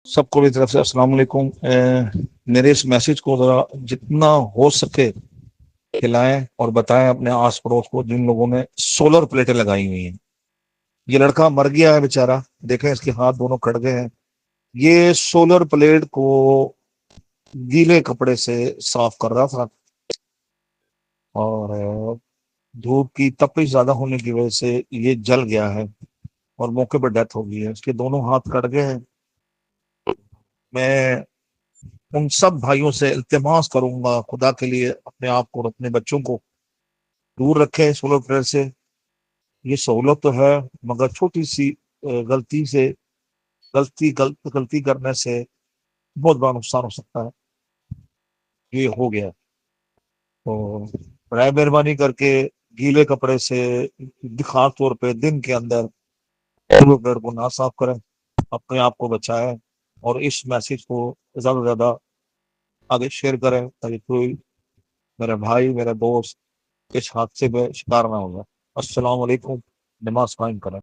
सबको मेरी तरफ से अस्सलाम वालेकुम। मेरे इस मैसेज को ज़रा जितना हो सके खिलाएं और बताएं अपने आस पड़ोस को जिन लोगों ने सोलर प्लेटें लगाई हुई हैं। ये लड़का मर गया है बेचारा, देखें इसके हाथ दोनों कट गए हैं। ये सोलर प्लेट को गीले कपड़े से साफ कर रहा था और धूप की तपिश ज्यादा होने की वजह से ये जल गया है और मौके पर डेथ हो गई है। इसके दोनों हाथ कट गए हैं। मैं उन सब भाइयों से इल्तिमास करूंगा, खुदा के लिए अपने आप को और अपने बच्चों को दूर रखें सोलर प्लेट से। ये सहूलत तो है मगर छोटी सी गलती से गलती करने से बहुत बड़ा नुकसान हो सकता है। ये हो गया तो बराए मेहरबानी करके गीले कपड़े से खास तौर पे दिन के अंदर सोलर प्लेट को ना साफ करें, अपने आप को बचाएं और इस मैसेज को ज्यादा से ज्यादा आगे शेयर करें ताकि कोई मेरे भाई मेरे दोस्त इस हादसे में शिकार ना हो जाए। अस्सलाम वालेकुम। नमाज कायम करें।